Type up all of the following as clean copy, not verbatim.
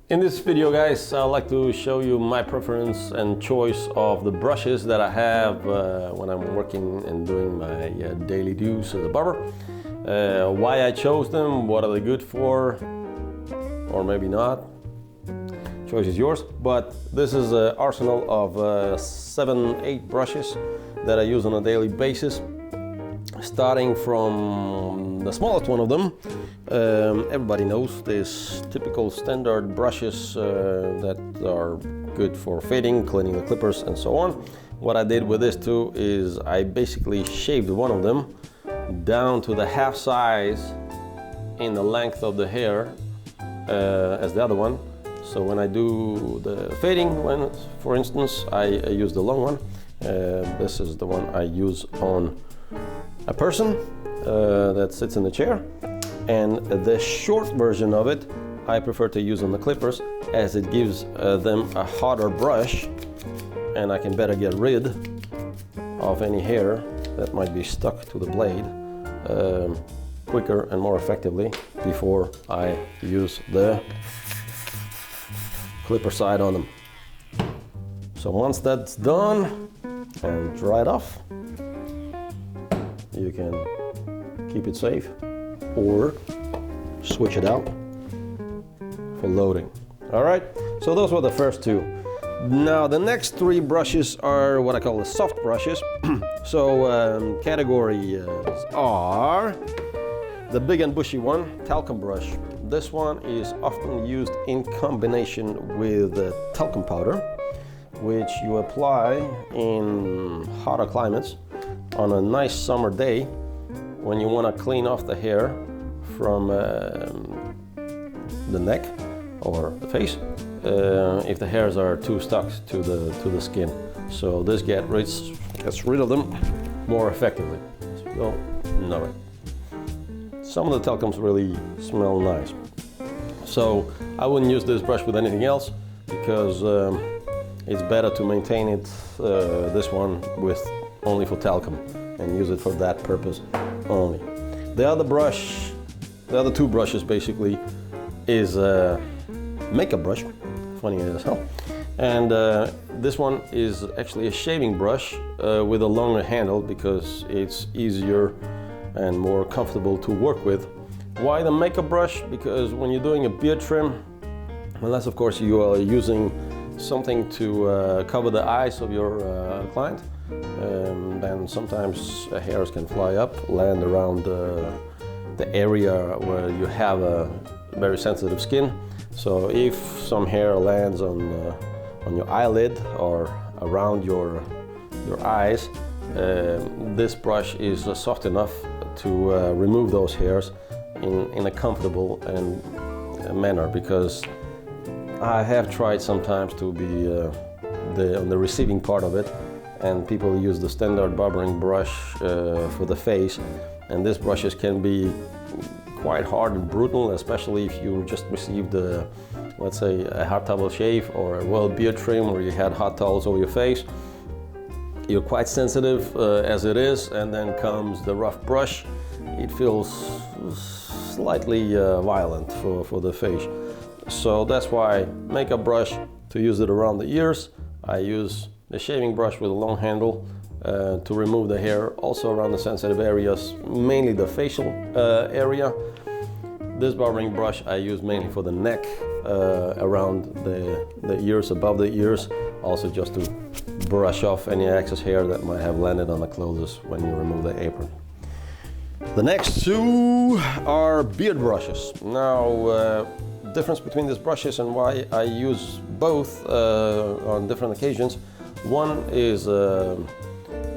In this video, guys, I'd like to show you my preference and choice of the brushes that I have when I'm working and doing my daily dues as a barber. Why I chose them, what are they good for, or maybe not. Choice is yours, but this is an arsenal of 7-8 brushes that I use on a daily basis. Starting from the smallest one of them, everybody knows these typical standard brushes that are good for fading, cleaning the clippers and so on. What I did with this too is I basically shaved one of them down to the half size in the length of the hair as the other one. So when I do the fading, for instance, I use the long one. This is the one I use on a person that sits in the chair, and the short version of it I prefer to use on the clippers, as it gives them a harder brush and I can better get rid of any hair that might be stuck to the blade quicker and more effectively before I use the clipper side on them. So once that's done and dried off, you can keep it safe or switch it out for loading. All right, so those were the first two. Now the next three brushes are what I call the soft brushes. So categories are the big and bushy one, talcum brush. This one is often used in combination with talcum powder, which you apply in hotter climates on a nice summer day when you want to clean off the hair from the neck or the face if the hairs are too stuck to the skin. So this gets rid of them more effectively. So you'll know it. Some of the talcums really smell nice. So I wouldn't use this brush with anything else because it's better to maintain it, this one, with only for talcum and use it for that purpose only. The other two brushes basically is a makeup brush, funny as hell, and this one is actually a shaving brush with a longer handle because it's easier and more comfortable to work with. Why the makeup brush? Because when you're doing a beard trim, unless of course you are using something to cover the eyes of your client, then sometimes hairs can fly up, land around the area where you have a very sensitive skin. So if some hair lands on your eyelid or around your eyes, this brush is soft enough to remove those hairs in a comfortable manner, because I have tried sometimes to be on the receiving part of it, and people use the standard barbering brush for the face, and these brushes can be quite hard and brutal, especially if you just received let's say a hot towel shave or a well beard trim where you had hot towels over your face. You're quite sensitive as it is, and then comes the rough brush. It feels slightly violent for the face. So that's why makeup brush, to use it around the ears. I use the shaving brush with a long handle to remove the hair also around the sensitive areas, mainly the facial area. This barbering brush I use mainly for the neck, around the ears, above the ears, also just to brush off any excess hair that might have landed on the clothes when you remove the apron. The next two are beard brushes. Now, difference between these brushes and why I use both on different occasions. One is a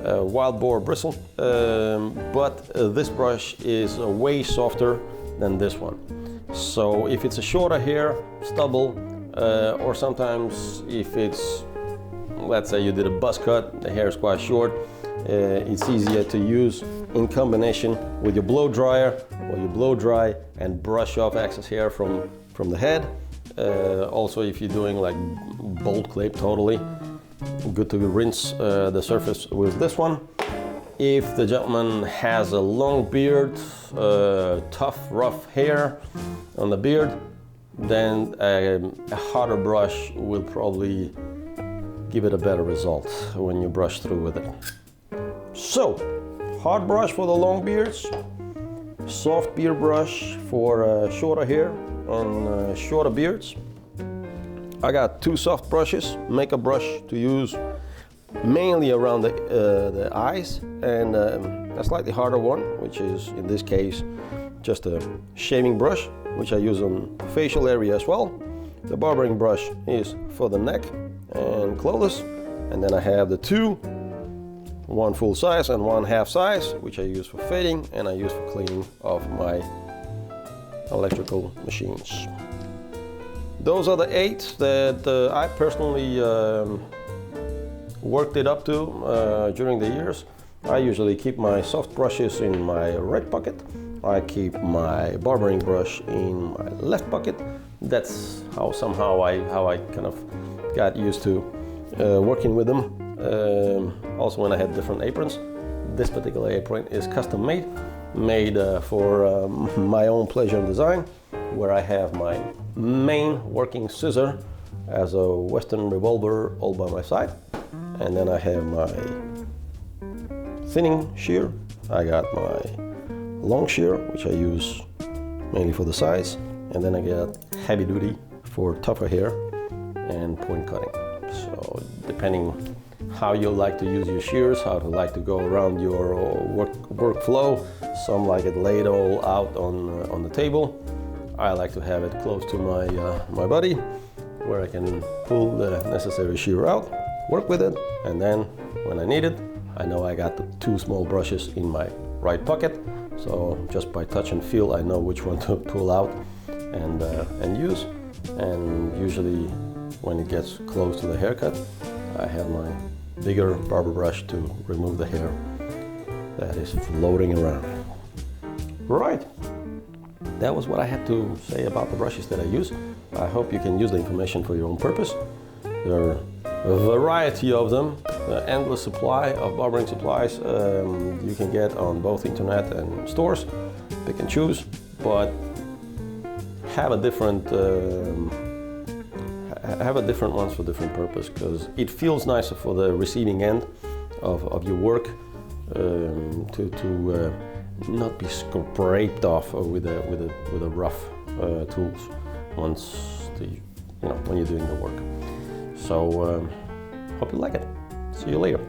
wild boar bristle, but this brush is way softer than this one. So if it's a shorter hair, stubble, or sometimes if it's, let's say you did a buzz cut, the hair is quite short, it's easier to use in combination with your blow dryer, or you blow dry and brush off excess hair from the head. Also, if you're doing like bold clip, totally good to rinse the surface with this one. If the gentleman has a long beard, tough, rough hair on the beard, then a harder brush will probably give it a better result when you brush through with it. So, hard brush for the long beards, soft beard brush for shorter hair and shorter beards. I got two soft brushes, makeup brush to use mainly around the eyes, and a slightly harder one, which is in this case just a shaving brush, which I use on facial area as well. The barbering brush is for the neck and clothes, and then I have the two, one full size and one half size, which I use for fading and I use for cleaning of my electrical machines. Those are the 8 that I personally worked it up to during the years. I usually keep my soft brushes in my right pocket. I keep my barbering brush in my left pocket. That's how somehow I kind of got used to working with them. Also when I had different aprons. This particular apron is custom made for my own pleasure and design, where I have my main working scissor as a Western revolver all by my side, and then I have my thinning shear. I got my long shear, which I use mainly for the size, and then I got heavy duty for tougher hair and point cutting. So depending how you like to use your shears, how you like to go around your workflow, some like it laid all out on the table. I like to have it close to my body, where I can pull the necessary shear out, work with it, and then when I need it, I know I got the 2 small brushes in my right pocket. So just by touch and feel, I know which one to pull out and use. And usually when it gets close to the haircut, I have my bigger barber brush to remove the hair that is floating around. Right. That was what I had to say about the brushes that I use. I hope you can use the information for your own purpose. There are a variety of them, endless supply of barbering supplies you can get on both internet and stores. Pick and choose, but have a different ones for different purpose, because it feels nicer for the receiving end of your work to not be scraped off with a rough tools when you're doing the work. So hope you like it. See you later.